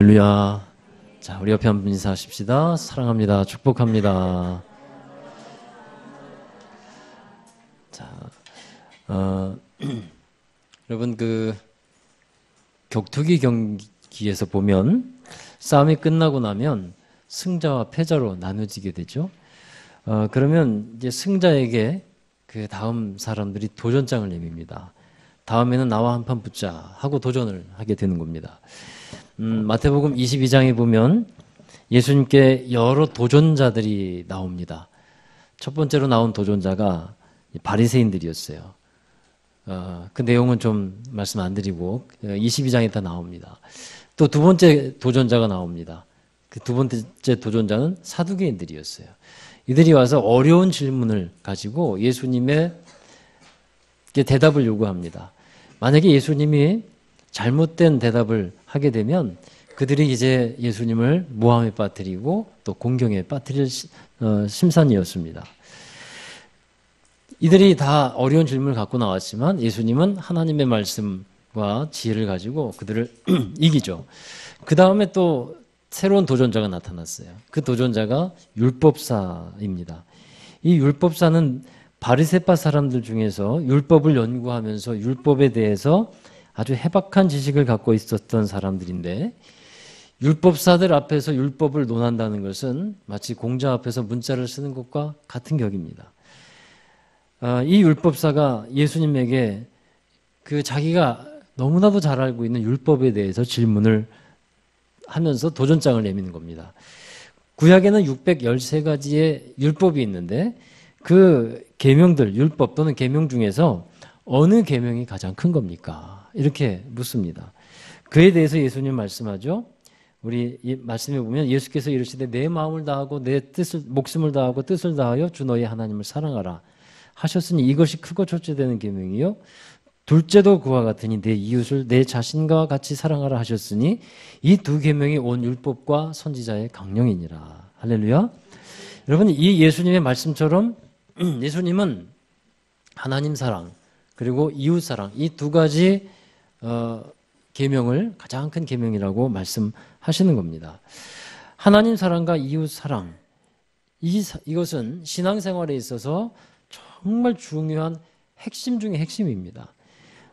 할렐루야. 자, 우리 옆에 한 분 인사하십시다. 사랑합니다. 축복합니다. 자, 여러분 격투기 경기에서 보면 싸움이 끝나고 나면 승자와 패자로 나눠지게 되죠. 그러면 이제 승자에게 그 다음 사람들이 도전장을 내밉니다. 다음에는 나와 한판 붙자 하고 도전을 하게 되는 겁니다. 마태복음 22장에 보면 예수님께 여러 도전자들이 나옵니다. 첫 번째로 나온 도전자가 바리새인들이었어요. 그 내용은 좀 말씀 안 드리고 22장에 다 나옵니다. 또 두 번째 도전자가 나옵니다. 그 두 번째 도전자는 사두개인들이었어요. 이들이 와서 어려운 질문을 가지고 예수님의 대답을 요구합니다. 만약에 예수님이 잘못된 대답을 하게 되면 그들이 이제 예수님을 모함에 빠뜨리고 또 공경에 빠뜨릴 심산이었습니다. 이들이 다 어려운 질문을 갖고 나왔지만 예수님은 하나님의 말씀과 지혜를 가지고 그들을 이기죠. 그 다음에 또 새로운 도전자가 나타났어요. 그 도전자가 율법사입니다. 이 율법사는 바리새파 사람들 중에서 율법을 연구하면서 율법에 대해서 아주 해박한 지식을 갖고 있었던 사람들인데, 율법사들 앞에서 율법을 논한다는 것은 마치 공자 앞에서 문자를 쓰는 것과 같은 격입니다. 이 율법사가 예수님에게 자기가 너무나도 잘 알고 있는 율법에 대해서 질문을 하면서 도전장을 내미는 겁니다. 구약에는 613가지의 율법이 있는데 그 계명들, 율법 또는 계명 중에서 어느 계명이 가장 큰 겁니까? 이렇게 묻습니다. 그에 대해서 예수님 말씀하죠. 우리 이 말씀에 보면 예수께서 이르시되 내 마음을 다하고 내 뜻을 목숨을 다하고 뜻을 다하여 주 너희 하나님을 사랑하라 하셨으니 이것이 크고 첫째 되는 계명이요 둘째도 그와 같으니 내 이웃을 내 자신과 같이 사랑하라 하셨으니 이 두 계명이 온 율법과 선지자의 강령이니라. 할렐루야. 여러분, 이 예수님의 말씀처럼 예수님은 하나님 사랑 그리고 이웃 사랑 이 두 가지 계명을 가장 큰 계명이라고 말씀하시는 겁니다. 하나님 사랑과 이웃 사랑 이것은 신앙생활에 있어서 정말 중요한 핵심 중의 핵심입니다.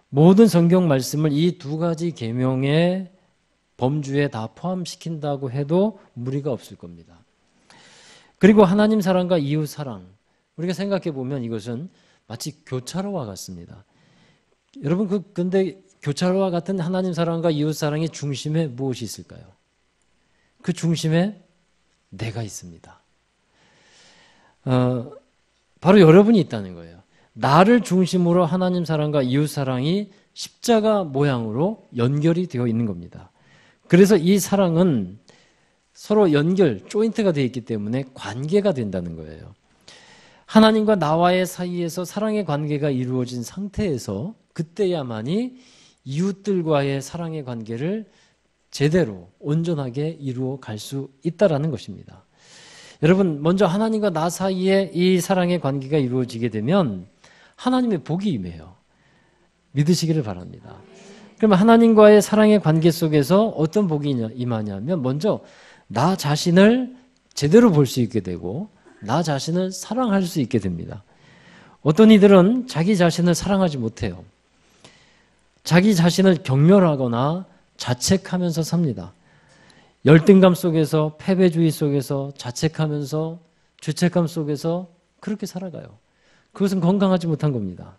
모든 성경 말씀을 이 두 가지 계명의 범주에 다 포함시킨다고 해도 무리가 없을 겁니다. 그리고 하나님 사랑과 이웃 사랑 우리가 생각해 보면 이것은 마치 교차로와 같습니다. 여러분 근데 교차로와 같은 하나님 사랑과 이웃 사랑의 중심에 무엇이 있을까요? 그 중심에 내가 있습니다. 바로 여러분이 있다는 거예요. 나를 중심으로 하나님 사랑과 이웃 사랑이 십자가 모양으로 연결이 되어 있는 겁니다. 그래서 이 사랑은 서로 조인트가 되어 있기 때문에 관계가 된다는 거예요. 하나님과 나와의 사이에서 사랑의 관계가 이루어진 상태에서 그때야만이 이웃들과의 사랑의 관계를 제대로 온전하게 이루어 갈 수 있다라는 것입니다. 여러분, 먼저 하나님과 나 사이에 이 사랑의 관계가 이루어지게 되면 하나님의 복이 임해요. 믿으시기를 바랍니다. 그러면 하나님과의 사랑의 관계 속에서 어떤 복이 임하냐면 먼저 나 자신을 제대로 볼 수 있게 되고 나 자신을 사랑할 수 있게 됩니다. 어떤 이들은 자기 자신을 사랑하지 못해요. 자기 자신을 경멸하거나 자책하면서 삽니다. 열등감 속에서 패배주의 속에서 자책하면서 죄책감 속에서 그렇게 살아가요. 그것은 건강하지 못한 겁니다.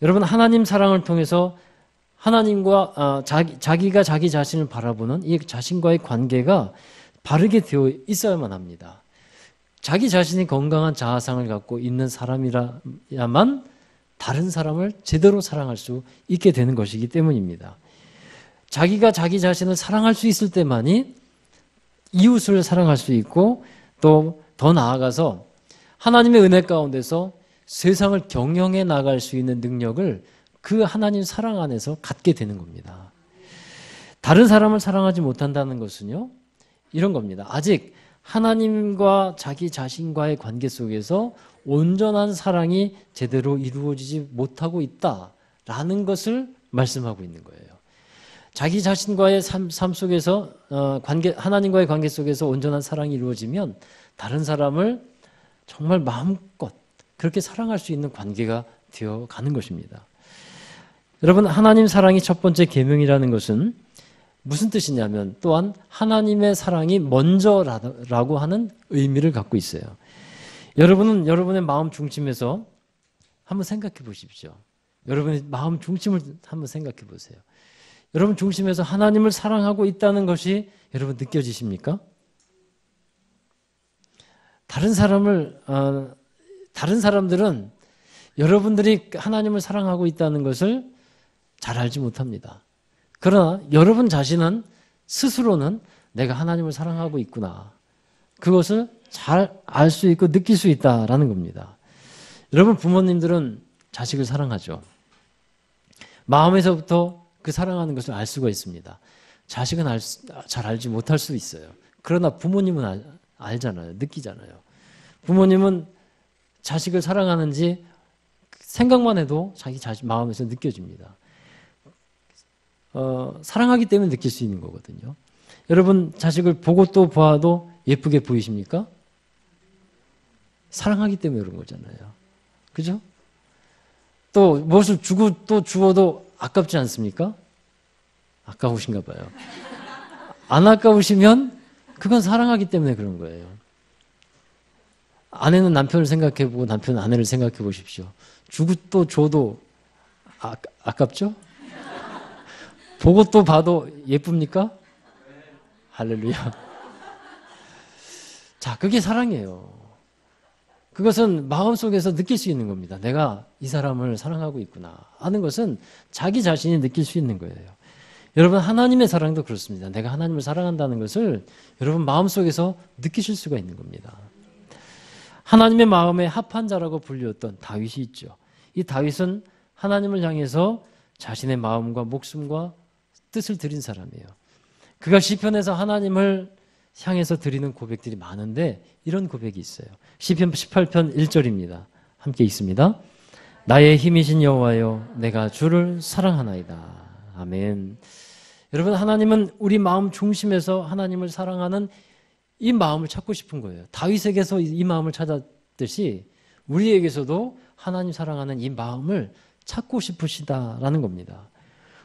여러분, 하나님 사랑을 통해서 하나님과 자기가 자기 자신을 바라보는 이 자신과의 관계가 바르게 되어 있어야만 합니다. 자기 자신이 건강한 자아상을 갖고 있는 사람이라야만 다른 사람을 제대로 사랑할 수 있게 되는 것이기 때문입니다. 자기가 자기 자신을 사랑할 수 있을 때만이 이웃을 사랑할 수 있고 또 더 나아가서 하나님의 은혜 가운데서 세상을 경영해 나갈 수 있는 능력을 그 하나님 사랑 안에서 갖게 되는 겁니다. 다른 사람을 사랑하지 못한다는 것은요, 이런 겁니다. 아직 하나님과 자기 자신과의 관계 속에서 온전한 사랑이 제대로 이루어지지 못하고 있다라는 것을 말씀하고 있는 거예요. 자기 자신과의 삶 속에서 하나님과의 관계 속에서 온전한 사랑이 이루어지면 다른 사람을 정말 마음껏 그렇게 사랑할 수 있는 관계가 되어 가는 것입니다. 여러분, 하나님 사랑이 첫 번째 계명이라는 것은 무슨 뜻이냐면 또한 하나님의 사랑이 먼저라고 하는 의미를 갖고 있어요. 여러분은 여러분의 마음 중심에서 한번 생각해 보십시오. 여러분의 마음 중심을 한번 생각해 보세요. 여러분 중심에서 하나님을 사랑하고 있다는 것이 여러분 느껴지십니까? 다른 사람들은 여러분들이 하나님을 사랑하고 있다는 것을 잘 알지 못합니다. 그러나 여러분 자신은 스스로는 내가 하나님을 사랑하고 있구나. 그것을 잘 알 수 있고 느낄 수 있다라는 겁니다. 여러분 부모님들은 자식을 사랑하죠. 마음에서부터 그 사랑하는 것을 알 수가 있습니다. 자식은 잘 알지 못할 수 있어요. 그러나 부모님은 알잖아요. 느끼잖아요. 부모님은 자식을 사랑하는지 생각만 해도 자기 자식 마음에서 느껴집니다. 사랑하기 때문에 느낄 수 있는 거거든요. 여러분 자식을 보고 또 보아도 예쁘게 보이십니까? 사랑하기 때문에 그런 거잖아요. 그죠? 또 무엇을 주고 또 주어도 아깝지 않습니까? 아까우신가 봐요. 안 아까우시면 그건 사랑하기 때문에 그런 거예요. 아내는 남편을 생각해보고 남편은 아내를 생각해 보십시오. 주고 또 줘도 아깝죠? 보고 또 봐도 예쁩니까? 할렐루야. 자, 그게 사랑이에요. 그것은 마음속에서 느낄 수 있는 겁니다. 내가 이 사람을 사랑하고 있구나 하는 것은 자기 자신이 느낄 수 있는 거예요. 여러분 하나님의 사랑도 그렇습니다. 내가 하나님을 사랑한다는 것을 여러분 마음속에서 느끼실 수가 있는 겁니다. 하나님의 마음에 합한 자라고 불리웠던 다윗이 있죠. 이 다윗은 하나님을 향해서 자신의 마음과 목숨과 뜻을 드린 사람이에요. 그가 시편에서 하나님을 향해서 드리는 고백들이 많은데 이런 고백이 있어요. 시편 18편 1절입니다. 함께 읽습니다. 나의 힘이신 여호와여 내가 주를 사랑하나이다. 아멘. 여러분 하나님은 우리 마음 중심에서 하나님을 사랑하는 이 마음을 찾고 싶은 거예요. 다윗에게서 이 마음을 찾았듯이 우리에게서도 하나님 사랑하는 이 마음을 찾고 싶으시다라는 겁니다.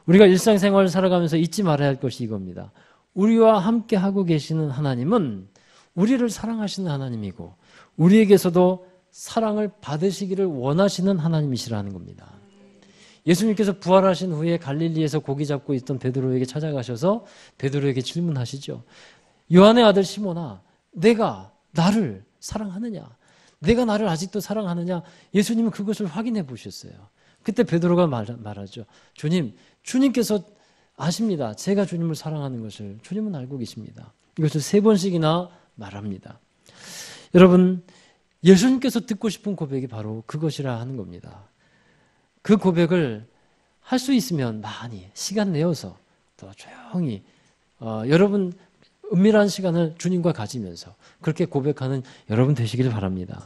우리가 일상생활을 살아가면서 잊지 말아야 할 것이 이겁니다. 우리와 함께 하고 계시는 하나님은 우리를 사랑하시는 하나님이고 우리에게서도 사랑을 받으시기를 원하시는 하나님이시라는 겁니다. 예수님께서 부활하신 후에 갈릴리에서 고기 잡고 있던 베드로에게 찾아가셔서 베드로에게 질문하시죠. 요한의 아들 시몬아, 내가 나를 사랑하느냐? 내가 나를 아직도 사랑하느냐? 예수님은 그것을 확인해 보셨어요. 그때 베드로가 말하죠. 주님께서 아십니다. 제가 주님을 사랑하는 것을 주님은 알고 계십니다. 이것을 3번씩이나 말합니다. 여러분, 예수님께서 듣고 싶은 고백이 바로 그것이라 하는 겁니다. 그 고백을 할 수 있으면 많이 시간 내어서 더 조용히 여러분 은밀한 시간을 주님과 가지면서 그렇게 고백하는 여러분 되시길 바랍니다.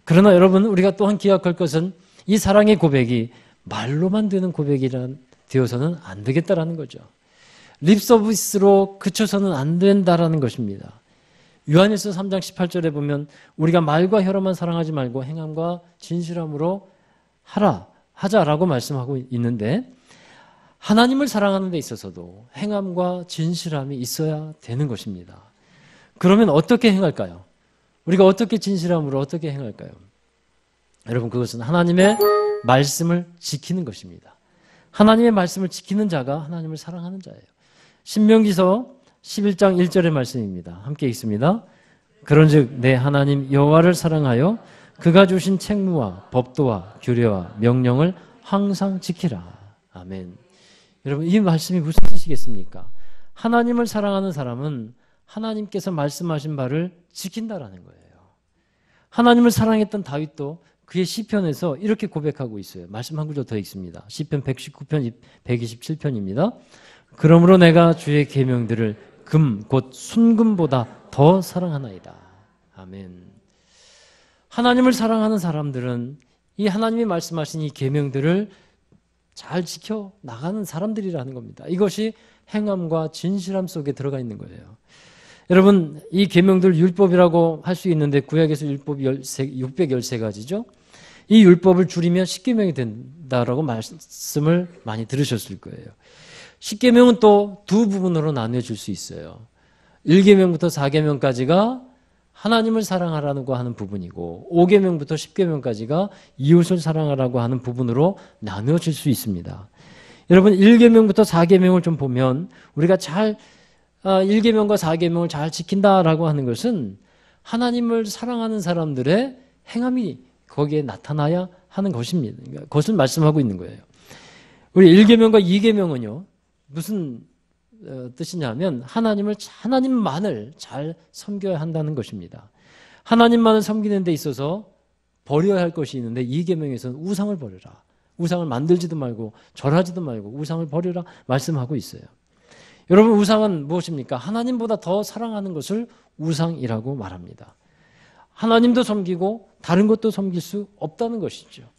그러나 여러분 우리가 또한 기억할 것은 이 사랑의 고백이 말로만 되는 되어서는 안 되겠다라는 거죠. 립서비스로 그쳐서는 안 된다라는 것입니다. 요한일서 3장 18절에 보면 우리가 말과 혀로만 사랑하지 말고 행함과 진실함으로 하자라고 말씀하고 있는데 하나님을 사랑하는 데 있어서도 행함과 진실함이 있어야 되는 것입니다. 그러면 어떻게 행할까요? 우리가 어떻게 진실함으로 어떻게 행할까요? 여러분 그것은 하나님의 말씀을 지키는 것입니다. 하나님의 말씀을 지키는 자가 하나님을 사랑하는 자예요. 신명기서 11장 1절의 말씀입니다. 함께 읽습니다. 그런즉 내 하나님 여호와를 사랑하여 그가 주신 책무와 법도와 규례와 명령을 항상 지키라. 아멘. 여러분 이 말씀이 무슨 뜻이겠습니까? 하나님을 사랑하는 사람은 하나님께서 말씀하신 바를 지킨다라는 거예요. 하나님을 사랑했던 다윗도 그의 시편에서 이렇게 고백하고 있어요. 말씀 한 구절 더 읽습니다. 시편 119편 127편입니다. 그러므로 내가 주의 계명들을 금 곧 순금보다 더 사랑하나이다. 아멘. 하나님을 사랑하는 사람들은 이 하나님이 말씀하신 이 계명들을 잘 지켜 나가는 사람들이라는 겁니다. 이것이 행함과 진실함 속에 들어가 있는 거예요. 여러분, 이 계명들 율법이라고 할 수 있는데 구약에서 율법이 613가지죠. 이 율법을 줄이면 10계명이 된다라고 말씀을 많이 들으셨을 거예요. 10계명은 또 두 부분으로 나뉘어질 수 있어요. 1계명부터 4계명까지가 하나님을 사랑하라고 하는 부분이고 5계명부터 10계명까지가 이웃을 사랑하라고 하는 부분으로 나누어질 수 있습니다. 여러분 1계명부터 4계명을 좀 보면 우리가 1계명과 4계명을 잘 지킨다라고 하는 것은 하나님을 사랑하는 사람들의 행함이 거기에 나타나야 하는 것입니다. 그것을 말씀하고 있는 거예요. 우리 1계명과 2계명은요. 무슨 뜻이냐면 하나님만을 잘 섬겨야 한다는 것입니다. 하나님만을 섬기는 데 있어서 버려야 할 것이 있는데 2계명에서는 우상을 버려라. 우상을 만들지도 말고 절하지도 말고 우상을 버려라 말씀하고 있어요. 여러분 우상은 무엇입니까? 하나님보다 더 사랑하는 것을 우상이라고 말합니다. 하나님도 섬기고 다른 것도 섬길 수 없다는 것이죠.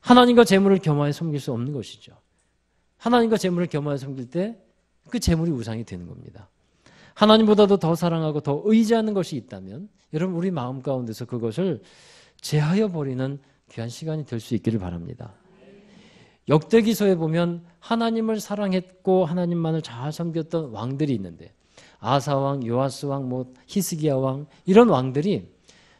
하나님과 재물을 겸하여 섬길 수 없는 것이죠. 하나님과 재물을 겸하여 섬길 때 그 재물이 우상이 되는 겁니다. 하나님보다도 더 사랑하고 더 의지하는 것이 있다면 여러분 우리 마음 가운데서 그것을 제하여 버리는 귀한 시간이 될 수 있기를 바랍니다. 역대기서에 보면 하나님을 사랑했고 하나님만을 잘 섬겼던 왕들이 있는데 아사왕, 요아스왕, 히스기야왕 이런 왕들이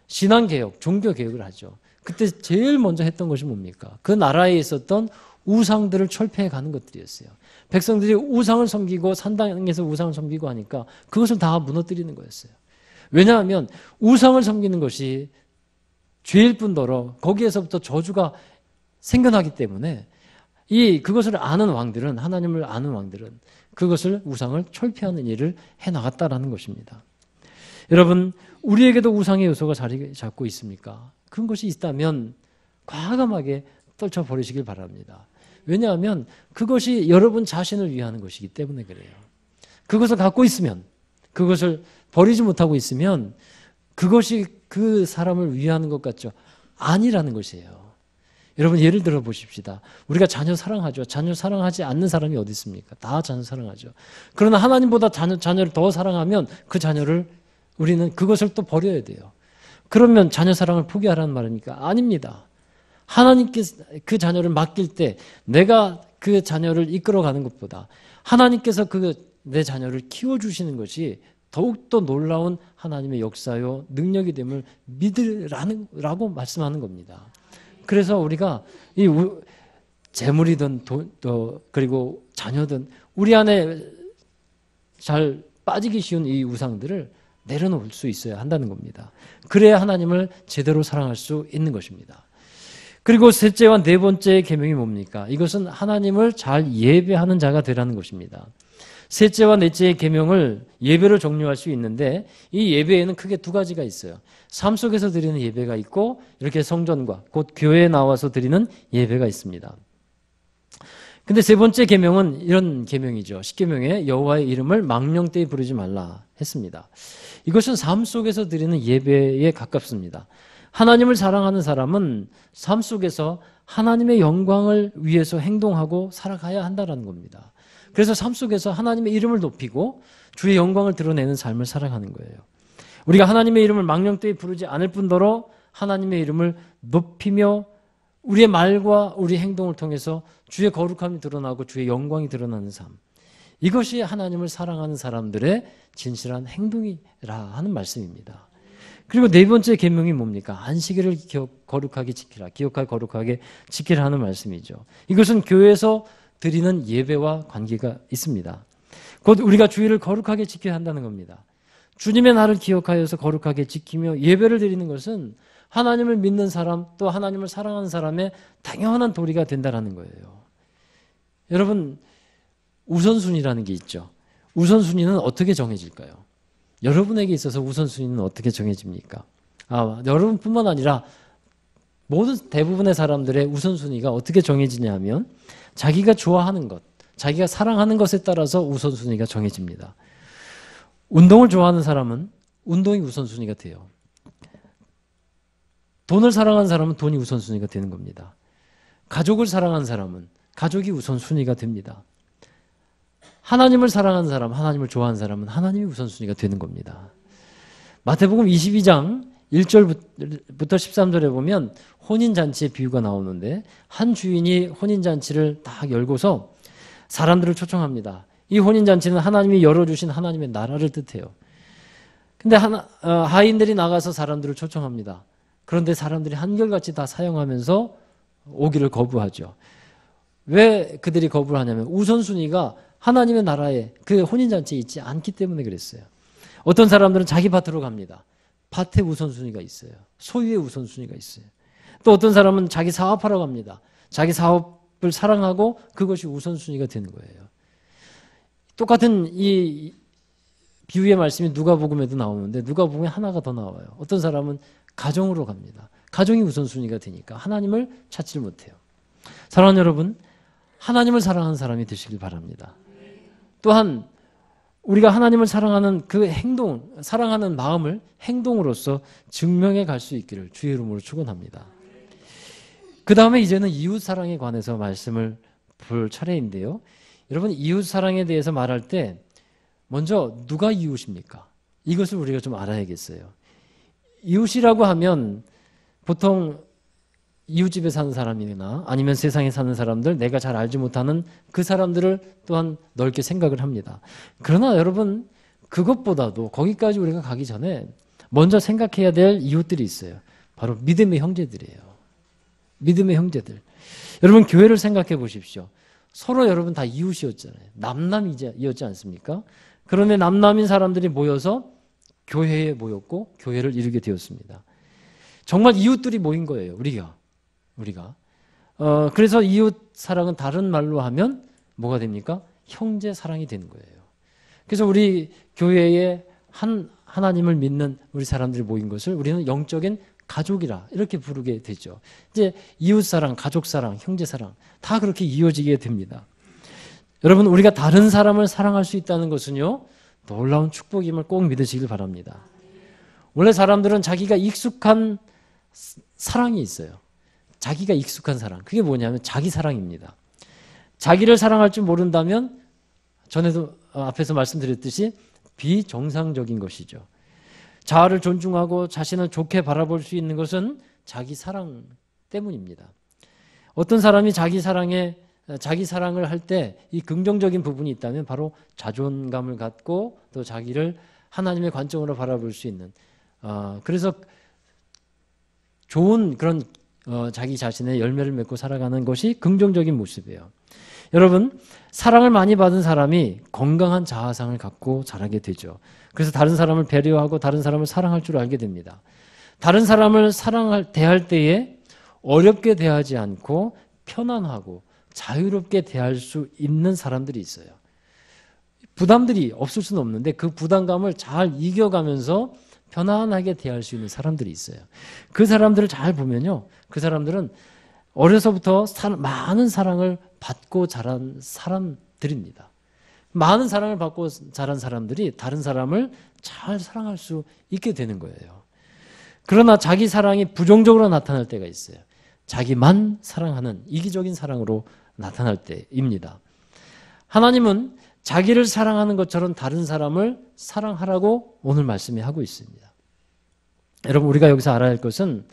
신앙개혁, 종교개혁을 하죠. 그때 제일 먼저 했던 것이 뭡니까? 그 나라에 있었던 우상들을 철폐해 가는 것들이었어요. 백성들이 우상을 섬기고 산당에서 우상을 섬기고 하니까 그것을 다 무너뜨리는 거였어요. 왜냐하면 우상을 섬기는 것이 죄일 뿐더러 거기에서부터 저주가 생겨나기 때문에 그것을 아는 왕들은 하나님을 아는 왕들은 그것을 우상을 철폐하는 일을 해나갔다라는 것입니다. 여러분 우리에게도 우상의 요소가 자리 잡고 있습니까? 그런 것이 있다면 과감하게 떨쳐버리시길 바랍니다. 왜냐하면 그것이 여러분 자신을 위하는 것이기 때문에 그래요. 그것을 갖고 있으면 그것을 버리지 못하고 있으면 그것이 그 사람을 위하는 것 같죠? 아니라는 것이에요. 여러분 예를 들어 보십시다. 우리가 자녀 사랑하죠. 자녀 사랑하지 않는 사람이 어디 있습니까? 다 자녀 사랑하죠. 그러나 하나님보다 자녀를 더 사랑하면 그 자녀를 우리는 그것을 또 버려야 돼요. 그러면 자녀 사랑을 포기하라는 말입니까? 아닙니다. 하나님께서 그 자녀를 맡길 때 내가 그 자녀를 이끌어가는 것보다 하나님께서 내 자녀를 키워주시는 것이 더욱더 놀라운 하나님의 역사요 능력이 됨을 믿으라고 말씀하는 겁니다. 그래서 우리가 이 재물이든 그리고 자녀든 우리 안에 잘 빠지기 쉬운 이 우상들을 내려놓을 수 있어야 한다는 겁니다. 그래야 하나님을 제대로 사랑할 수 있는 것입니다. 그리고 셋째와 네 번째 계명이 뭡니까? 이것은 하나님을 잘 예배하는 자가 되라는 것입니다. 셋째와 넷째의 계명을 예배로 정리할 수 있는데 이 예배에는 크게 두 가지가 있어요. 삶 속에서 드리는 예배가 있고 이렇게 성전과 곧 교회에 나와서 드리는 예배가 있습니다. 근데 세 번째 계명은 이런 계명이죠. 10계명에 여호와의 이름을 망령되이 부르지 말라 했습니다. 이것은 삶 속에서 드리는 예배에 가깝습니다. 하나님을 사랑하는 사람은 삶 속에서 하나님의 영광을 위해서 행동하고 살아가야 한다는 겁니다. 그래서 삶 속에서 하나님의 이름을 높이고 주의 영광을 드러내는 삶을 살아가는 거예요. 우리가 하나님의 이름을 망령되이 부르지 않을 뿐더러 하나님의 이름을 높이며 우리의 말과 우리 행동을 통해서 주의 거룩함이 드러나고 주의 영광이 드러나는 삶. 이것이 하나님을 사랑하는 사람들의 진실한 행동이라 하는 말씀입니다. 그리고 네 번째 계명이 뭡니까? 안식일을 거룩하게 지키라. 기억하게 거룩하게 지키라 하는 말씀이죠. 이것은 교회에서 드리는 예배와 관계가 있습니다. 곧 우리가 주일을 거룩하게 지켜야 한다는 겁니다. 주님의 날을 기억하여서 거룩하게 지키며 예배를 드리는 것은 하나님을 믿는 사람 또 하나님을 사랑하는 사람의 당연한 도리가 된다는 거예요. 여러분 우선순위라는 게 있죠. 우선순위는 어떻게 정해질까요? 여러분에게 있어서 우선순위는 어떻게 정해집니까? 여러분뿐만 아니라 대부분의 사람들의 우선순위가 어떻게 정해지냐 하면 자기가 좋아하는 것, 자기가 사랑하는 것에 따라서 우선순위가 정해집니다. 운동을 좋아하는 사람은 운동이 우선순위가 돼요. 돈을 사랑하는 사람은 돈이 우선순위가 되는 겁니다. 가족을 사랑하는 사람은 가족이 우선순위가 됩니다. 하나님을 사랑하는 사람, 하나님을 좋아하는 사람은 하나님이 우선순위가 되는 겁니다. 마태복음 22장 1절부터 13절에 보면 혼인잔치의 비유가 나오는데 한 주인이 혼인잔치를 딱 열고서 사람들을 초청합니다. 이 혼인잔치는 하나님이 열어주신 하나님의 나라를 뜻해요. 근데 하인들이 나가서 사람들을 초청합니다. 그런데 사람들이 한결같이 다 사용하면서 오기를 거부하죠. 왜 그들이 거부를 하냐면 우선순위가 하나님의 나라에 그 혼인잔치에 있지 않기 때문에 그랬어요. 어떤 사람들은 자기 밭으로 갑니다. 밭에 우선순위가 있어요. 소유의 우선순위가 있어요. 또 어떤 사람은 자기 사업하러 갑니다. 자기 사업을 사랑하고 그것이 우선순위가 되는 거예요. 똑같은 이 비유의 말씀이 누가복음에도 나오는데 누가복음에 하나가 더 나와요. 어떤 사람은 가정으로 갑니다. 가정이 우선순위가 되니까 하나님을 찾지를 못해요. 사랑하는 여러분, 하나님을 사랑하는 사람이 되시길 바랍니다. 또한 우리가 하나님을 사랑하는 그 행동, 사랑하는 마음을 행동으로서 증명해 갈 수 있기를 주의 이름으로 축원합니다. 그 다음에 이제는 이웃 사랑에 관해서 말씀을 볼 차례인데요. 여러분, 이웃 사랑에 대해서 말할 때 먼저 누가 이웃입니까? 이것을 우리가 좀 알아야겠어요. 이웃이라고 하면 보통 이웃집에 사는 사람이나 아니면 세상에 사는 사람들, 내가 잘 알지 못하는 그 사람들을 또한 넓게 생각을 합니다. 그러나 여러분, 그것보다도 거기까지 우리가 가기 전에 먼저 생각해야 될 이웃들이 있어요. 바로 믿음의 형제들이에요. 믿음의 형제들. 여러분, 교회를 생각해 보십시오. 서로 여러분 다 이웃이었잖아요. 남남이었지 않습니까? 그런데 남남인 사람들이 모여서 교회에 모였고 교회를 이루게 되었습니다. 정말 이웃들이 모인 거예요. 우리가. 그래서 이웃 사랑은 다른 말로 하면 뭐가 됩니까? 형제 사랑이 되는 거예요. 그래서 우리 교회에 하나님을 믿는 우리 사람들이 모인 것을 우리는 영적인 가족이라 이렇게 부르게 되죠. 이제 이웃 사랑, 가족 사랑, 형제 사랑 다 그렇게 이어지게 됩니다. 여러분, 우리가 다른 사람을 사랑할 수 있다는 것은요, 놀라운 축복임을 꼭 믿으시길 바랍니다. 원래 사람들은 자기가 익숙한 사랑이 있어요. 자기가 익숙한 사랑. 그게 뭐냐면 자기 사랑입니다. 자기를 사랑할 줄 모른다면 전에도 앞에서 말씀드렸듯이 비정상적인 것이죠. 자아를 존중하고 자신을 좋게 바라볼 수 있는 것은 자기 사랑 때문입니다. 어떤 사람이 자기 사랑을 할 때 이 긍정적인 부분이 있다면 바로 자존감을 갖고 또 자기를 하나님의 관점으로 바라볼 수 있는 그래서 좋은 그런 자기 자신의 열매를 맺고 살아가는 것이 긍정적인 모습이에요. 여러분, 사랑을 많이 받은 사람이 건강한 자아상을 갖고 자라게 되죠. 그래서 다른 사람을 배려하고 다른 사람을 사랑할 줄 알게 됩니다. 다른 사람을 대할 때에 어렵게 대하지 않고 편안하고 자유롭게 대할 수 있는 사람들이 있어요. 부담들이 없을 수는 없는데 그 부담감을 잘 이겨가면서 편안하게 대할 수 있는 사람들이 있어요. 그 사람들을 잘 보면요, 그 사람들은 어려서부터 많은 사랑을 받고 자란 사람들입니다. 많은 사랑을 받고 자란 사람들이 다른 사람을 잘 사랑할 수 있게 되는 거예요. 그러나 자기 사랑이 부정적으로 나타날 때가 있어요. 자기만 사랑하는 이기적인 사랑으로 나타날 때입니다. 하나님은 자기를 사랑하는 것처럼 다른 사람을 사랑하라고 오늘 말씀에 하고 있습니다. 여러분, 우리가 여기서 알아야 할 것은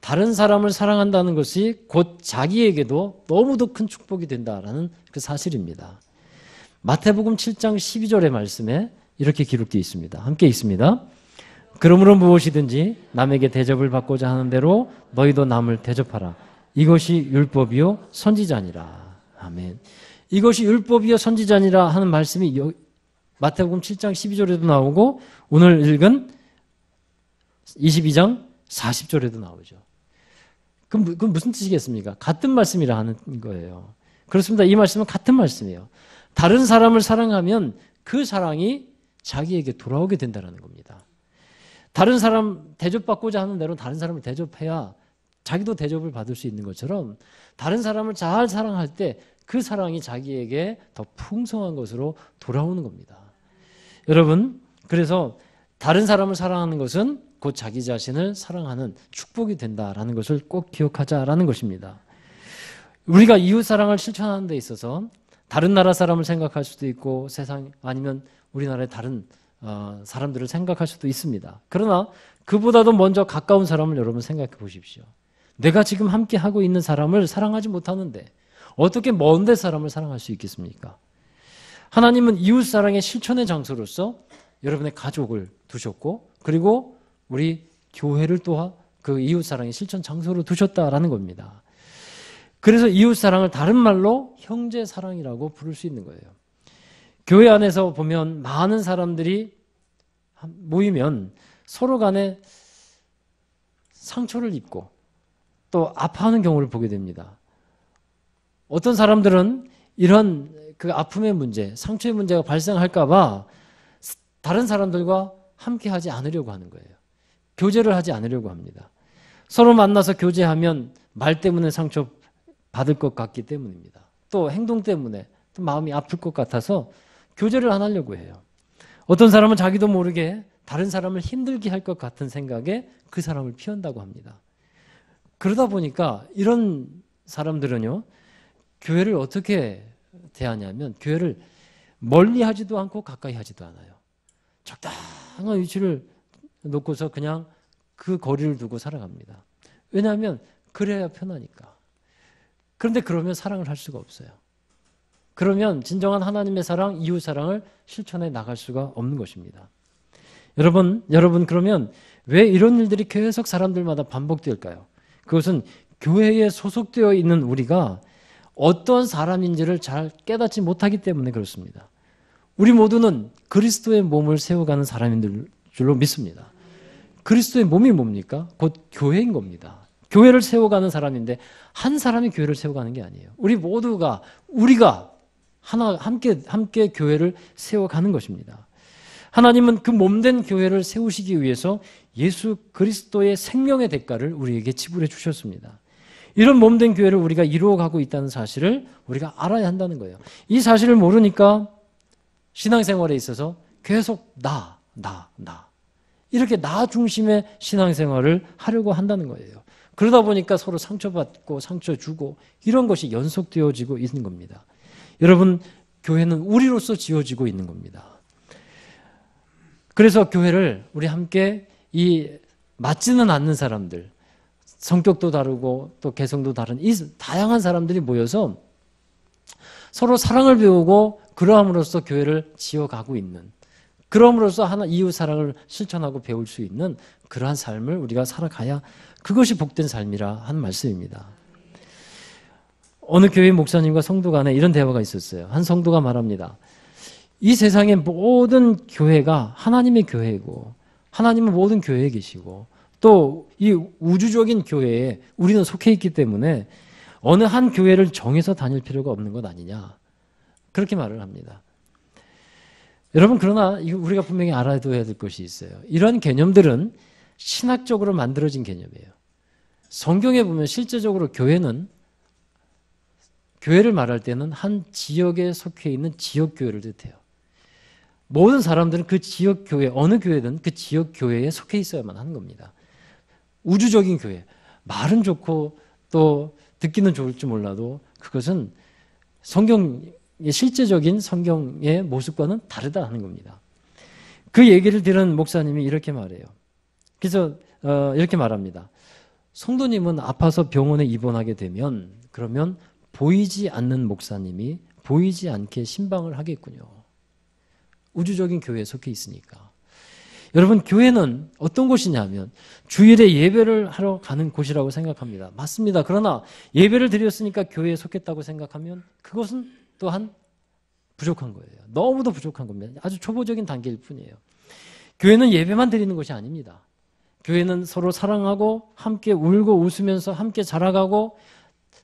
다른 사람을 사랑한다는 것이 곧 자기에게도 너무도 큰 축복이 된다라는 그 사실입니다. 마태복음 7장 12절의 말씀에 이렇게 기록되어 있습니다. 함께 읽습니다. 그러므로 무엇이든지 남에게 대접을 받고자 하는 대로 너희도 남을 대접하라. 이것이 율법이요 선지자니라. 아멘. 이것이 율법이요 선지자니라 하는 말씀이 마태복음 7장 12절에도 나오고 오늘 읽은 22장 40절에도 나오죠. 그럼 무슨 뜻이겠습니까? 같은 말씀이라 하는 거예요. 그렇습니다. 이 말씀은 같은 말씀이에요. 다른 사람을 사랑하면 그 사랑이 자기에게 돌아오게 된다는 겁니다. 다른 사람 대접받고자 하는 대로 다른 사람을 대접해야 자기도 대접을 받을 수 있는 것처럼 다른 사람을 잘 사랑할 때 그 사랑이 자기에게 더 풍성한 것으로 돌아오는 겁니다. 여러분, 그래서 다른 사람을 사랑하는 것은 곧 자기 자신을 사랑하는 축복이 된다라는 것을 꼭 기억하자라는 것입니다. 우리가 이웃사랑을 실천하는 데 있어서 다른 나라 사람을 생각할 수도 있고 세상 아니면 우리나라의 다른 사람들을 생각할 수도 있습니다. 그러나 그보다도 먼저 가까운 사람을 여러분 생각해 보십시오. 내가 지금 함께 하고 있는 사람을 사랑하지 못하는데 어떻게 먼 데 사람을 사랑할 수 있겠습니까? 하나님은 이웃사랑의 실천의 장소로서 여러분의 가족을 두셨고 그리고 우리 교회를 또한 그 이웃사랑의 실천 장소로 두셨다라는 겁니다. 그래서 이웃사랑을 다른 말로 형제사랑이라고 부를 수 있는 거예요. 교회 안에서 보면 많은 사람들이 모이면 서로 간에 상처를 입고 또 아파하는 경우를 보게 됩니다. 어떤 사람들은 이런 그 아픔의 문제, 상처의 문제가 발생할까봐 다른 사람들과 함께 하지 않으려고 하는 거예요. 교제를 하지 않으려고 합니다. 서로 만나서 교제하면 말 때문에 상처 받을 것 같기 때문입니다. 또 행동 때문에 또 마음이 아플 것 같아서 교제를 안 하려고 해요. 어떤 사람은 자기도 모르게 다른 사람을 힘들게 할 것 같은 생각에 그 사람을 피한다고 합니다. 그러다 보니까 이런 사람들은요, 교회를 어떻게 대하냐면 교회를 멀리 하지도 않고 가까이 하지도 않아요. 적당한 위치를 놓고서 그냥 그 거리를 두고 살아갑니다. 왜냐하면 그래야 편하니까. 그런데 그러면 사랑을 할 수가 없어요. 그러면 진정한 하나님의 사랑, 이웃 사랑을 실천해 나갈 수가 없는 것입니다. 여러분 그러면 왜 이런 일들이 계속 사람들마다 반복될까요? 그것은 교회에 소속되어 있는 우리가 어떤 사람인지를 잘 깨닫지 못하기 때문에 그렇습니다. 우리 모두는 그리스도의 몸을 세워가는 사람인 줄로 믿습니다. 그리스도의 몸이 뭡니까? 곧 교회인 겁니다. 교회를 세워가는 사람인데 한 사람이 교회를 세워가는 게 아니에요. 우리 모두가 우리가 하나 함께 교회를 세워가는 것입니다. 하나님은 그 몸된 교회를 세우시기 위해서 예수 그리스도의 생명의 대가를 우리에게 지불해 주셨습니다. 이런 몸된 교회를 우리가 이루어가고 있다는 사실을 우리가 알아야 한다는 거예요. 이 사실을 모르니까 신앙생활에 있어서 계속 나 이렇게 나 중심의 신앙생활을 하려고 한다는 거예요. 그러다 보니까 서로 상처받고 상처 주고 이런 것이 연속되어지고 있는 겁니다. 여러분, 교회는 우리로서 지어지고 있는 겁니다. 그래서 교회를 우리 함께 이 맞지는 않는 사람들, 성격도 다르고 또 개성도 다른 이 다양한 사람들이 모여서 서로 사랑을 배우고 그러함으로써 교회를 지어가고 있는, 그럼으로써 하나 이웃 사랑을 실천하고 배울 수 있는 그러한 삶을 우리가 살아가야 그것이 복된 삶이라 하는 말씀입니다. 어느 교회 목사님과 성도 간에 이런 대화가 있었어요. 한 성도가 말합니다. 이 세상의 모든 교회가 하나님의 교회이고 하나님은 모든 교회에 계시고 또 이 우주적인 교회에 우리는 속해 있기 때문에 어느 한 교회를 정해서 다닐 필요가 없는 것 아니냐, 그렇게 말을 합니다. 여러분, 그러나 우리가 분명히 알아둬야 될 것이 있어요. 이런 개념들은 신학적으로 만들어진 개념이에요. 성경에 보면 실제적으로 교회를 말할 때는 한 지역에 속해 있는 지역교회를 뜻해요. 모든 사람들은 그 지역교회, 어느 교회든 그 지역교회에 속해 있어야만 하는 겁니다. 우주적인 교회, 말은 좋고 또 듣기는 좋을지 몰라도 그것은 성경의 실제적인 성경의 모습과는 다르다 하는 겁니다. 그 얘기를 들은 목사님이 이렇게 말해요. 그래서 이렇게 말합니다. 성도님은 아파서 병원에 입원하게 되면 그러면 보이지 않는 목사님이 보이지 않게 신방을 하겠군요. 우주적인 교회에 속해 있으니까. 여러분, 교회는 어떤 곳이냐면 주일에 예배를 하러 가는 곳이라고 생각합니다. 맞습니다. 그러나 예배를 드렸으니까 교회에 속했다고 생각하면 그것은 또한 부족한 거예요. 너무도 부족한 겁니다. 아주 초보적인 단계일 뿐이에요. 교회는 예배만 드리는 것이 아닙니다. 교회는 서로 사랑하고 함께 울고 웃으면서 함께 자라가고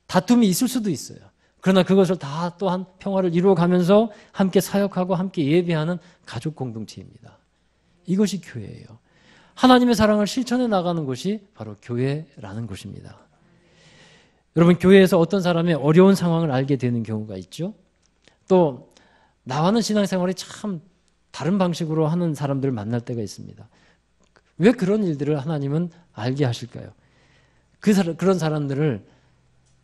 다툼이 있을 수도 있어요. 그러나 그것을 다 또한 평화를 이루어가면서 함께 사역하고 함께 예배하는 가족 공동체입니다. 이것이 교회예요. 하나님의 사랑을 실천해 나가는 곳이 바로 교회라는 곳입니다. 여러분, 교회에서 어떤 사람의 어려운 상황을 알게 되는 경우가 있죠. 또 나와는 신앙생활이 참 다른 방식으로 하는 사람들을 만날 때가 있습니다. 왜 그런 일들을 하나님은 알게 하실까요? 그런 사람들을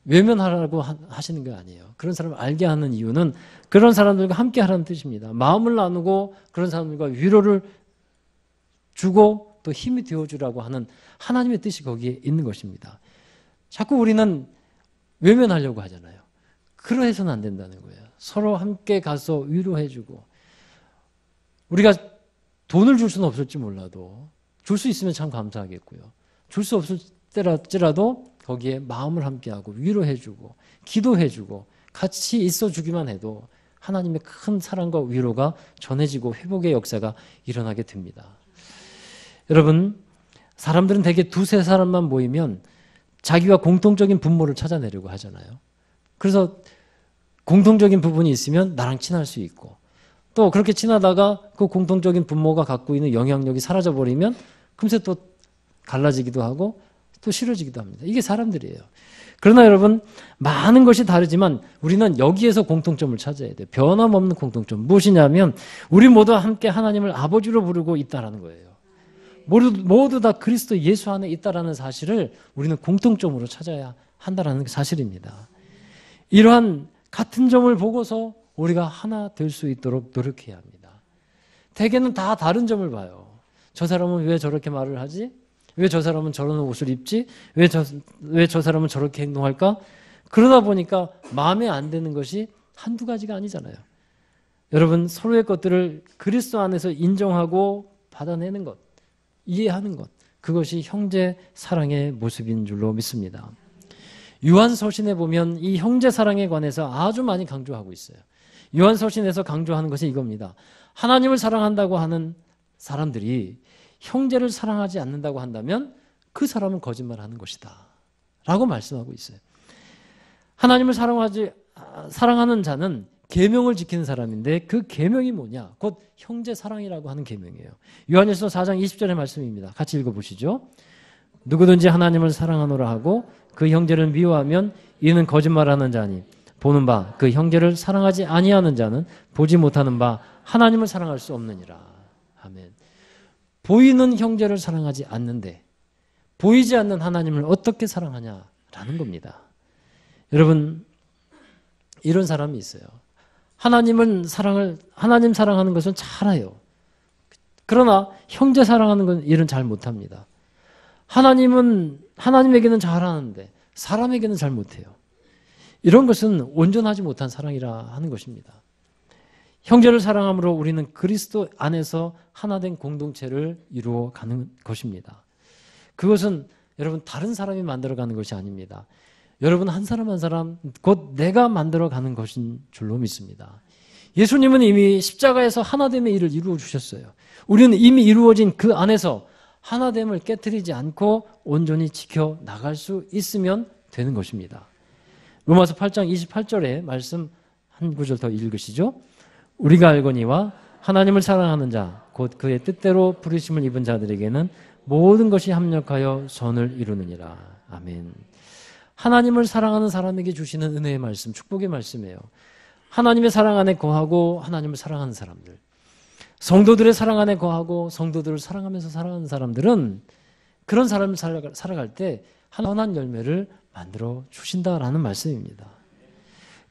외면하라고 하시는 게 아니에요. 그런 사람을 알게 하는 이유는 그런 사람들과 함께 하라는 뜻입니다. 마음을 나누고 그런 사람들과 위로를 주고 또 힘이 되어주라고 하는 하나님의 뜻이 거기에 있는 것입니다. 자꾸 우리는 외면하려고 하잖아요. 그러해서는 안 된다는 거예요. 서로 함께 가서 위로해주고, 우리가 돈을 줄 수는 없을지 몰라도 줄 수 있으면 참 감사하겠고요. 줄 수 없을지라도 거기에 마음을 함께하고 위로해주고 기도해주고 같이 있어주기만 해도 하나님의 큰 사랑과 위로가 전해지고 회복의 역사가 일어나게 됩니다. 여러분, 사람들은 대개 두세 사람만 모이면 자기와 공통적인 분모를 찾아내려고 하잖아요. 그래서 공통적인 부분이 있으면 나랑 친할 수 있고, 또 그렇게 친하다가 그 공통적인 분모가 갖고 있는 영향력이 사라져버리면 금세 또 갈라지기도 하고 또 싫어지기도 합니다. 이게 사람들이에요. 그러나 여러분, 많은 것이 다르지만 우리는 여기에서 공통점을 찾아야 돼요. 변함없는 공통점. 무엇이냐면 우리 모두 함께 하나님을 아버지로 부르고 있다는 거예요. 모두 다 그리스도 예수 안에 있다는 사실을 우리는 공통점으로 찾아야 한다는 사실입니다. 이러한 같은 점을 보고서 우리가 하나 될 수 있도록 노력해야 합니다. 대개는 다 다른 점을 봐요. 저 사람은 왜 저렇게 말을 하지? 왜 저 사람은 저런 옷을 입지? 왜 저 사람은 저렇게 행동할까? 그러다 보니까 마음에 안 드는 것이 한두 가지가 아니잖아요. 여러분, 서로의 것들을 그리스도 안에서 인정하고 받아내는 것, 이해하는 것, 그것이 형제 사랑의 모습인 줄로 믿습니다. 요한서신에 보면 이 형제 사랑에 관해서 아주 많이 강조하고 있어요. 요한서신에서 강조하는 것이 이겁니다. 하나님을 사랑한다고 하는 사람들이 형제를 사랑하지 않는다고 한다면 그 사람은 거짓말하는 것이다 라고 말씀하고 있어요. 하나님을 사랑하는 자는 계명을 지키는 사람인데 그 계명이 뭐냐? 곧 형제 사랑이라고 하는 계명이에요. 요한일서 4장 20절의 말씀입니다. 같이 읽어보시죠. 누구든지 하나님을 사랑하노라 하고 그 형제를 미워하면 이는 거짓말하는 자니 보는 바 그 형제를 사랑하지 아니하는 자는 보지 못하는 바 하나님을 사랑할 수 없느니라. 아멘. 보이는 형제를 사랑하지 않는데 보이지 않는 하나님을 어떻게 사랑하냐라는 겁니다. 여러분, 이런 사람이 있어요. 하나님 사랑하는 것은 잘해요. 그러나 형제 사랑하는 건 일은 잘 못합니다. 하나님에게는 잘하는데 사람에게는 잘 못해요. 이런 것은 온전하지 못한 사랑이라 하는 것입니다. 형제를 사랑함으로 우리는 그리스도 안에서 하나된 공동체를 이루어가는 것입니다. 그것은 여러분 다른 사람이 만들어가는 것이 아닙니다. 여러분 한 사람 한 사람 곧 내가 만들어가는 것인 줄로 믿습니다. 예수님은 이미 십자가에서 하나됨의 일을 이루어 주셨어요. 우리는 이미 이루어진 그 안에서 하나됨을 깨트리지 않고 온전히 지켜나갈 수 있으면 되는 것입니다. 로마서 8장 28절에 말씀 한 구절 더 읽으시죠. 우리가 알거니와 하나님을 사랑하는 자 곧 그의 뜻대로 부르심을 입은 자들에게는 모든 것이 합력하여 선을 이루느니라. 아멘. 하나님을 사랑하는 사람에게 주시는 은혜의 말씀, 축복의 말씀이에요. 하나님의 사랑 안에 거하고 하나님을 사랑하는 사람들, 성도들의 사랑 안에 거하고 성도들을 사랑하면서 살아가는 사람들은 그런 사람을 살아갈 때 선한 열매를 만들어 주신다라는 말씀입니다.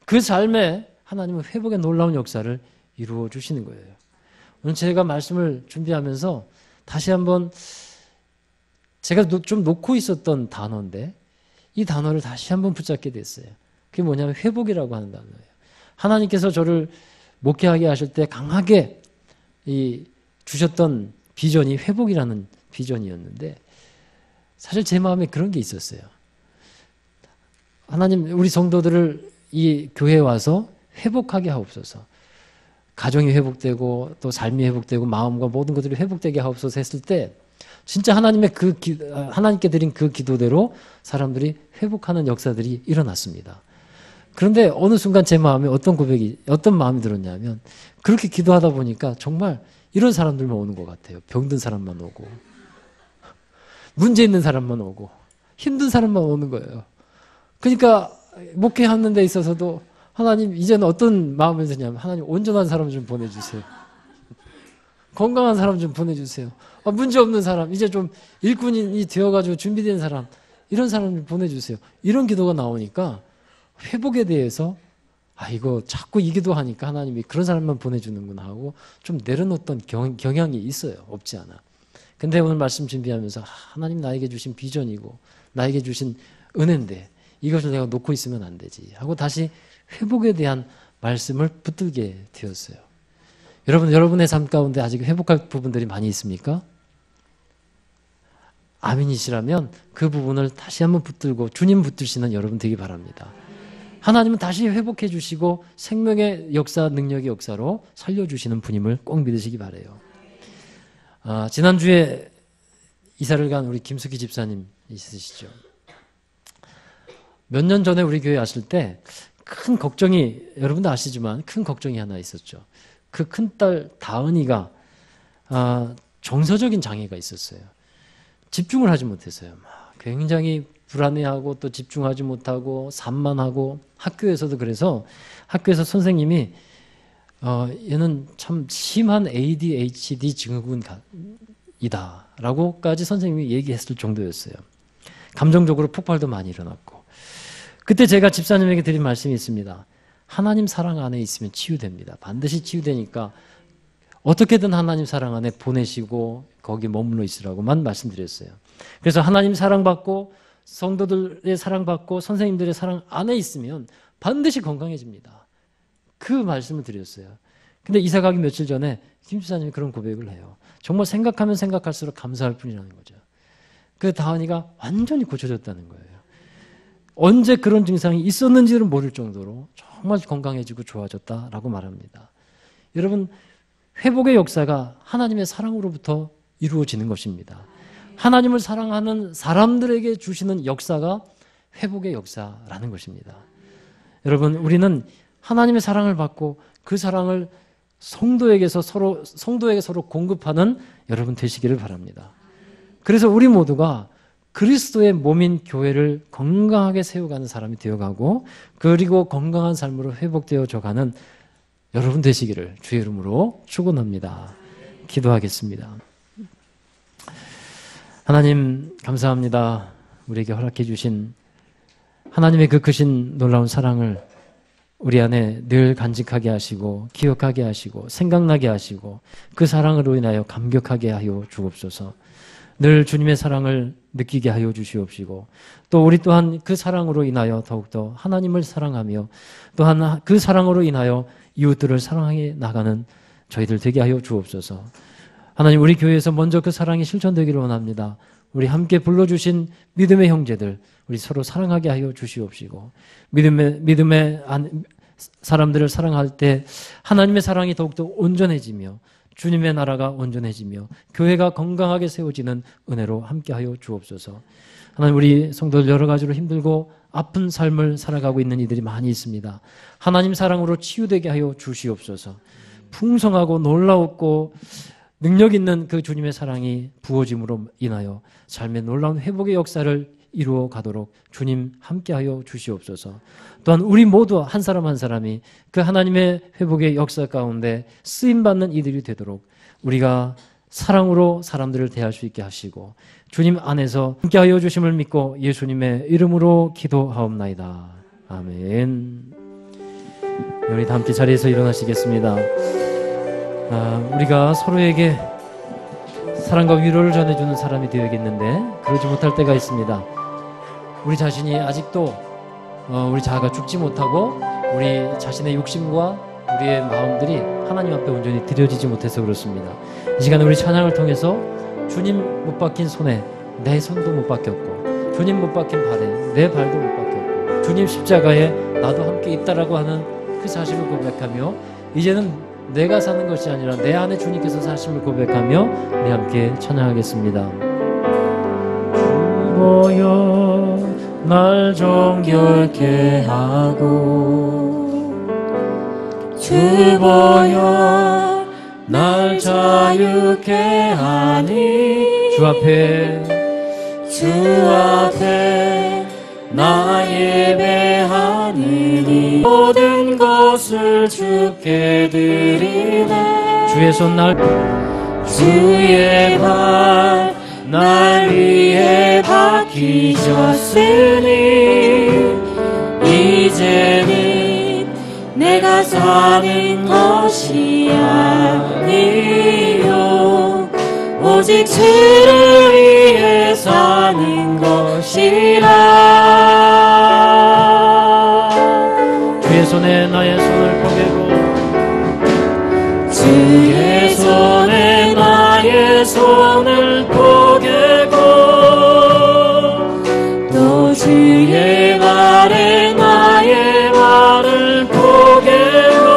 그 삶에 하나님은 회복의 놀라운 역사를 이루어 주시는 거예요. 오늘 제가 말씀을 준비하면서 다시 한번 제가 좀 놓고 있었던 단어인데 이 단어를 다시 한번 붙잡게 됐어요. 그게 뭐냐면 회복이라고 하는 단어예요. 하나님께서 저를 목회하게 하실 때 강하게 주셨던 비전이 회복이라는 비전이었는데 사실 제 마음에 그런 게 있었어요. 하나님, 우리 성도들을 이 교회에 와서 회복하게 하옵소서. 가정이 회복되고 또 삶이 회복되고 마음과 모든 것들이 회복되게 하옵소서 했을 때 진짜 하나님께 드린 그 기도대로 사람들이 회복하는 역사들이 일어났습니다. 그런데 어느 순간 제 마음에 어떤 마음이 들었냐면 그렇게 기도하다 보니까 정말 이런 사람들만 오는 것 같아요. 병든 사람만 오고 문제 있는 사람만 오고 힘든 사람만 오는 거예요. 그러니까 목회하는 데 있어서도 하나님 이제는 어떤 마음을 드냐면 하나님 온전한 사람 좀 보내주세요. 건강한 사람 좀 보내주세요. 문제 없는 사람, 이제 좀 일꾼이 되어가지고 준비된 사람, 이런 사람 좀 보내주세요. 이런 기도가 나오니까 회복에 대해서 이거 자꾸 이 기도하니까 하나님이 그런 사람만 보내주는구나 하고 좀 내려놓던 경향이 있어요. 없지 않아. 근데 오늘 말씀 준비하면서 하나님 나에게 주신 비전이고 나에게 주신 은혜인데 이것을 내가 놓고 있으면 안 되지 하고 다시 회복에 대한 말씀을 붙들게 되었어요. 여러분의 삶 가운데 아직 회복할 부분들이 많이 있습니까? 아멘이시라면 그 부분을 다시 한번 붙들고 주님 붙드시는 여러분 되기 바랍니다. 하나님은 다시 회복해 주시고 생명의 역사, 능력의 역사로 살려주시는 분임을 꼭 믿으시기 바라요. 지난주에 이사를 간 우리 김숙희 집사님 있으시죠? 몇 년 전에 우리 교회 왔을 때 큰 걱정이, 여러분도 아시지만 큰 걱정이 하나 있었죠. 그 큰딸 다은이가 정서적인 장애가 있었어요. 집중을 하지 못했어요. 굉장히 불안해하고 또 집중하지 못하고 산만하고 학교에서도 그래서 학교에서 선생님이 얘는 참 심한 ADHD 증후군이다 라고까지 선생님이 얘기했을 정도였어요. 감정적으로 폭발도 많이 일어났고 그때 제가 집사님에게 드린 말씀이 있습니다. 하나님 사랑 안에 있으면 치유됩니다. 반드시 치유되니까 어떻게든 하나님 사랑 안에 보내시고 거기 머물러 있으라고만 말씀드렸어요. 그래서 하나님 사랑받고 성도들의 사랑받고 선생님들의 사랑 안에 있으면 반드시 건강해집니다. 그 말씀을 드렸어요. 근데 이사 가기 며칠 전에 김 집사님이 그런 고백을 해요. 정말 생각하면 생각할수록 감사할 뿐이라는 거죠. 그 다은이가 완전히 고쳐졌다는 거예요. 언제 그런 증상이 있었는지를 모를 정도로 정말 건강해지고 좋아졌다라고 말합니다. 여러분, 회복의 역사가 하나님의 사랑으로부터 이루어지는 것입니다. 하나님을 사랑하는 사람들에게 주시는 역사가 회복의 역사라는 것입니다. 여러분, 우리는 하나님의 사랑을 받고 그 사랑을 성도에게 서로 공급하는 여러분 되시기를 바랍니다. 그래서 우리 모두가 그리스도의 몸인 교회를 건강하게 세워가는 사람이 되어가고 그리고 건강한 삶으로 회복되어져가는 여러분 되시기를 주의 이름으로 축원합니다. 기도하겠습니다. 하나님 감사합니다. 우리에게 허락해 주신 하나님의 그 크신 놀라운 사랑을 우리 안에 늘 간직하게 하시고 기억하게 하시고 생각나게 하시고 그 사랑으로 인하여 감격하게 하여 주옵소서. 늘 주님의 사랑을 느끼게 하여 주시옵시고 또 우리 또한 그 사랑으로 인하여 더욱더 하나님을 사랑하며 또한 그 사랑으로 인하여 이웃들을 사랑해 나가는 저희들 되게 하여 주옵소서. 하나님, 우리 교회에서 먼저 그 사랑이 실천되기를 원합니다. 우리 함께 불러주신 믿음의 형제들 우리 서로 사랑하게 하여 주시옵시고 믿음의 사람들을 사랑할 때 하나님의 사랑이 더욱더 온전해지며 주님의 나라가 온전해지며 교회가 건강하게 세워지는 은혜로 함께하여 주옵소서. 하나님, 우리 성도들 여러 가지로 힘들고 아픈 삶을 살아가고 있는 이들이 많이 있습니다. 하나님 사랑으로 치유되게 하여 주시옵소서. 풍성하고 놀라웠고 능력 있는 그 주님의 사랑이 부어짐으로 인하여 삶의 놀라운 회복의 역사를 이루어 가도록 주님 함께하여 주시옵소서. 또한 우리 모두 한 사람 한 사람이 그 하나님의 회복의 역사 가운데 쓰임받는 이들이 되도록 우리가 사랑으로 사람들을 대할 수 있게 하시고 주님 안에서 함께하여 주심을 믿고 예수님의 이름으로 기도하옵나이다. 아멘. 우리 다 함께 자리에서 일어나시겠습니다. 우리가 서로에게 사랑과 위로를 전해주는 사람이 되어야겠는데 그러지 못할 때가 있습니다. 우리 자신이 아직도 우리 자아가 죽지 못하고 우리 자신의 욕심과 우리의 마음들이 하나님 앞에 온전히 드려지지 못해서 그렇습니다. 이 시간에 우리 찬양을 통해서 주님 못 박힌 손에 내 손도 못 박혔고 주님 못 박힌 발에 내 발도 못 박혔고 주님 십자가에 나도 함께 있다라고 하는 그 사실을 고백하며 이제는 내가 사는 것이 아니라 내 안에 주님께서 사심을 고백하며 우리 함께 찬양하겠습니다. 주여 날 정결케 하고 주여 날 자유케 하니 주 앞에 나 예배하느니 모든 것을 주께 드리네. 주의 손 주의 발 날 위해 박히셨으니 이제 사는 것이 아니요 오직 주를 위해 사는 것이라. 주의 손에 나의 손을 포개고 주의 손에 나의 손을 포개고 또 주의 말에 나의 말을 포개고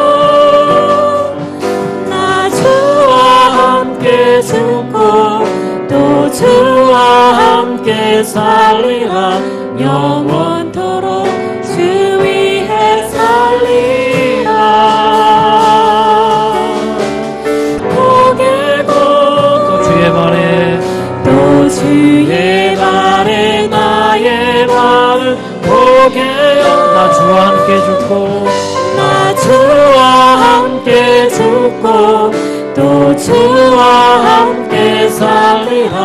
나 주와 함께 죽고 또 주와 함께 살리라. 영원토록 주 위해 살리라. 포개고 또 주의 말에 또 주의 말에 나의 말을 포개어 나 주와 함께 죽고 나 주와 함께 죽고 또 주와 함께 살리라.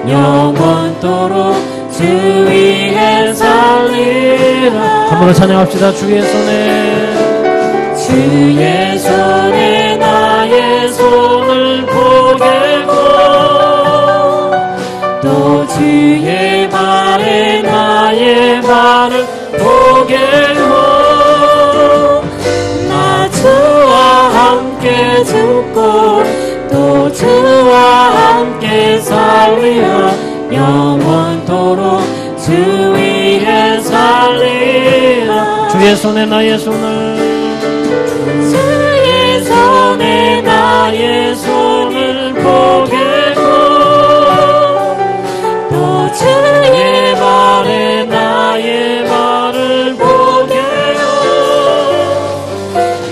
영원토록 주 위해 살리라. 한번더 찬양합시다. 주의 손에 주의 손에 나의 손을 포개고 또 주의 말에 나의 말을 포개고 나 주와 함께 죽고 또 주와 함께 살리라. 영원토록 주 위해 살리라. 주의 손에 나의 손을 주의 손에 나의 손을 포개고 또 주의 말에 나의 말을 포개고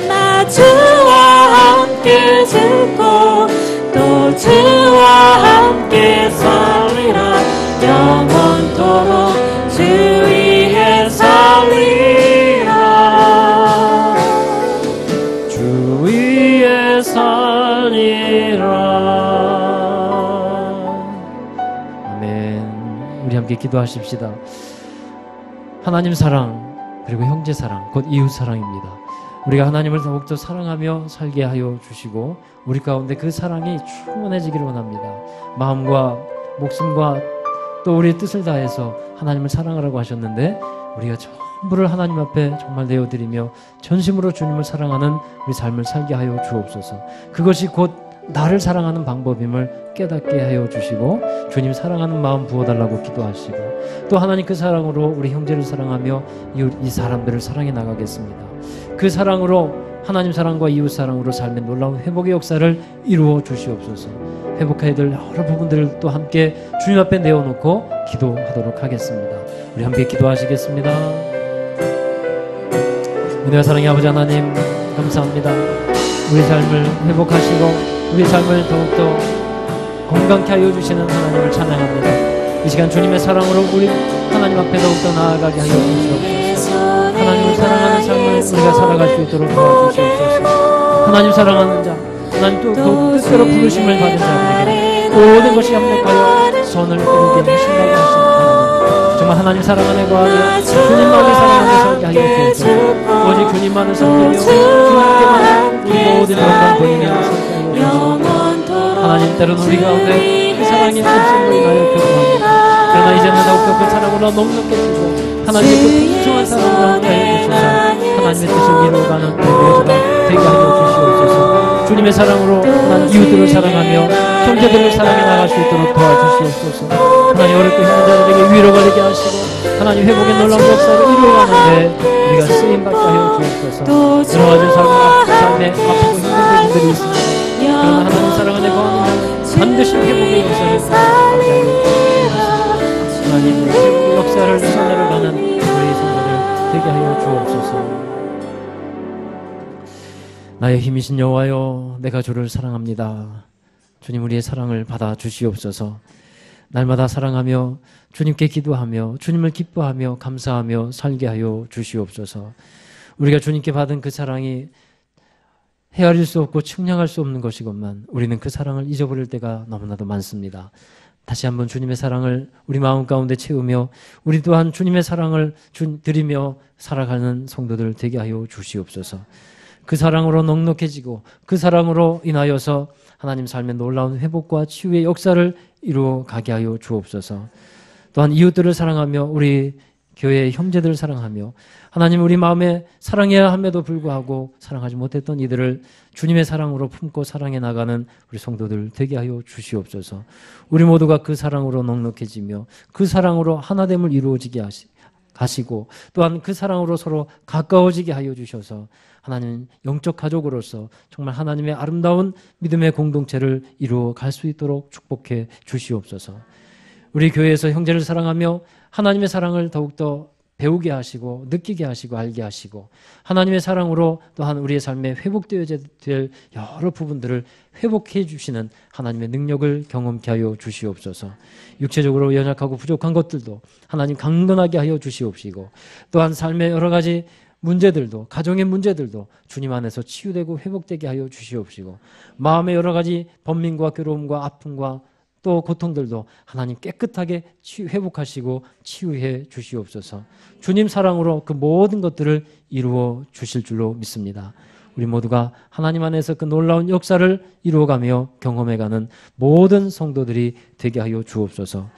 나 주와 함께 죽고 또 주와 함께 살리라. 영원토록 주 위해 살리라. 주 위에 살리라. 아멘. 우리 함께 기도하십시다. 하나님 사랑 그리고 형제 사랑 곧 이웃 사랑입니다. 우리가 하나님을 더욱더 사랑하며 살게 하여 주시고 우리 가운데 그 사랑이 충만해지기를 원합니다. 마음과 목숨과 또 우리의 뜻을 다해서 하나님을 사랑하라고 하셨는데 우리가 전부를 하나님 앞에 정말 내어드리며 전심으로 주님을 사랑하는 우리 삶을 살게 하여 주옵소서. 그것이 곧 나를 사랑하는 방법임을 깨닫게 하여 주시고 주님 사랑하는 마음 부어달라고 기도하시고 또 하나님 그 사랑으로 우리 형제를 사랑하며 이 사람들을 사랑해 나가겠습니다. 그 사랑으로 하나님 사랑과 이웃 사랑으로 삶의 놀라운 회복의 역사를 이루어 주시옵소서. 회복해야 될 여러 부분들을 또 함께 주님 앞에 내어놓고 기도하도록 하겠습니다. 우리 함께 기도하시겠습니다. 은혜와 사랑의 아버지 하나님 감사합니다. 우리 삶을 회복하시고 우리 삶을 더욱더 건강케 하여 주시는 하나님을 찬양합니다. 이 시간 주님의 사랑으로 우리 하나님 앞에 더욱더 나아가게 하여 주시옵소서. 하나님을 사랑하는 삶을 우리가 살아갈 수 있도록 도와주시옵소서. 하나님 사랑하는 자 하나님 또 뜻대로 부르심을 받은 자들에게 모든 것이 합력하여 선을 이루게 하신다고 하십니다. 정말 하나님 사랑하는 거하며 주님만을 사랑하며 살게 하여 주옵소서. 오직 주님만을 섬기며 주님께만 우리 모든 영광 돌리며 살게 하여 주옵소서. 하나님 때로는 우리 가운데 그 사랑이 없음으로 인하여 교통합니다. 그러나 이제는 더욱더 그 사랑으로 넉넉히 주고 하나님의 그 풍성한 사랑으로 함께하여 주셔서 하나님의 뜻을 이루어가는 우리 모두가 되게 하여 주시옵소서. 주님의 사랑으로 하나님 이웃들을 사랑하며 형제들을 사랑해 나갈 수 있도록 도와주시옵소서. 하나님 어렵고 힘든 자들에게 위로가 되게 하시고 하나님 회복의 놀라운 역사를 이루어가는데 우리가 쓰임받게 하여 주옵소서. 여러 가지 삶에 아프고 힘든 부분들이 있습니다. 그러나 하나님 사랑하는 거하는 자는 반드시 회복의 역사를 하게 하여 주옵소서. 하나님 회복의 역사를 살려가는 우리 성도들 되게 하여 주옵소서. 나의 힘이신 여호와여 내가 주를 사랑합니다. 주님 우리의 사랑을 받아 주시옵소서. 날마다 사랑하며 주님께 기도하며 주님을 기뻐하며 감사하며 살게 하여 주시옵소서. 우리가 주님께 받은 그 사랑이 헤아릴 수 없고 측량할 수 없는 것이건만 우리는 그 사랑을 잊어버릴 때가 너무나도 많습니다. 다시 한번 주님의 사랑을 우리 마음 가운데 채우며 우리 또한 주님의 사랑을 드리며 살아가는 성도들 되게 하여 주시옵소서. 그 사랑으로 넉넉해지고 그 사랑으로 인하여서 하나님 삶의 놀라운 회복과 치유의 역사를 이루어 가게 하여 주옵소서. 또한 이웃들을 사랑하며 우리 교회의 형제들을 사랑하며 하나님 우리 마음에 사랑해야 함에도 불구하고 사랑하지 못했던 이들을 주님의 사랑으로 품고 사랑해 나가는 우리 성도들 되게 하여 주시옵소서. 우리 모두가 그 사랑으로 넉넉해지며 그 사랑으로 하나됨을 이루어지게 하시고 또한 그 사랑으로 서로 가까워지게 하여 주셔서 하나님 영적 가족으로서 정말 하나님의 아름다운 믿음의 공동체를 이루어 갈 수 있도록 축복해 주시옵소서. 우리 교회에서 형제를 사랑하며 하나님의 사랑을 더욱더 배우게 하시고 느끼게 하시고 알게 하시고 하나님의 사랑으로 또한 우리의 삶에 회복되어야 될 여러 부분들을 회복해 주시는 하나님의 능력을 경험케 하여 주시옵소서. 육체적으로 연약하고 부족한 것들도 하나님 강건하게 하여 주시옵시고 또한 삶의 여러 가지 문제들도 가정의 문제들도 주님 안에서 치유되고 회복되게 하여 주시옵시고 마음의 여러 가지 번민과 괴로움과 아픔과 또 고통들도 하나님 깨끗하게 회복하시고 치유해 주시옵소서. 주님 사랑으로 그 모든 것들을 이루어 주실 줄로 믿습니다. 우리 모두가 하나님 안에서 그 놀라운 역사를 이루어가며 경험해가는 모든 성도들이 되게 하여 주옵소서.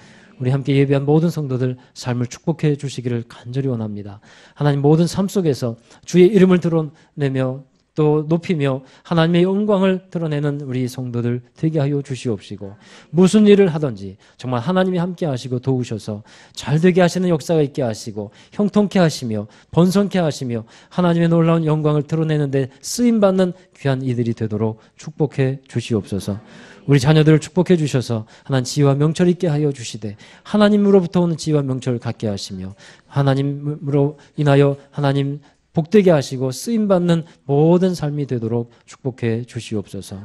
우리 함께 예배한 모든 성도들 삶을 축복해 주시기를 간절히 원합니다. 하나님 모든 삶 속에서 주의 이름을 드러내며 또 높이며 하나님의 영광을 드러내는 우리 성도들 되게 하여 주시옵시고 무슨 일을 하든지 정말 하나님이 함께 하시고 도우셔서 잘 되게 하시는 역사가 있게 하시고 형통케 하시며 번성케 하시며 하나님의 놀라운 영광을 드러내는 데 쓰임받는 귀한 이들이 되도록 축복해 주시옵소서. 우리 자녀들을 축복해 주셔서 하나님 지혜와 명철 있게 하여 주시되 하나님으로부터 오는 지혜와 명철을 갖게 하시며 하나님으로 인하여 하나님 복되게 하시고 쓰임받는 모든 삶이 되도록 축복해 주시옵소서.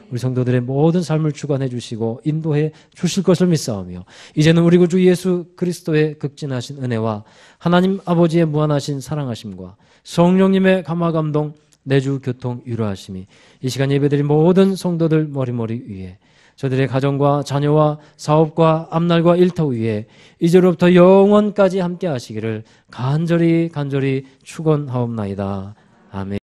우리 성도들의 모든 삶을 주관해 주시고 인도해 주실 것을 믿사오며 이제는 우리 구주 예수 그리스도의 극진하신 은혜와 하나님 아버지의 무한하신 사랑하심과 성령님의 감화감동 내주 교통 위로하심이 이 시간 예배드린 모든 성도들 머리머리 위에 저들의 가정과 자녀와 사업과 앞날과 일터 위에 이제로부터 영원까지 함께 하시기를 간절히 축원하옵나이다. 아멘.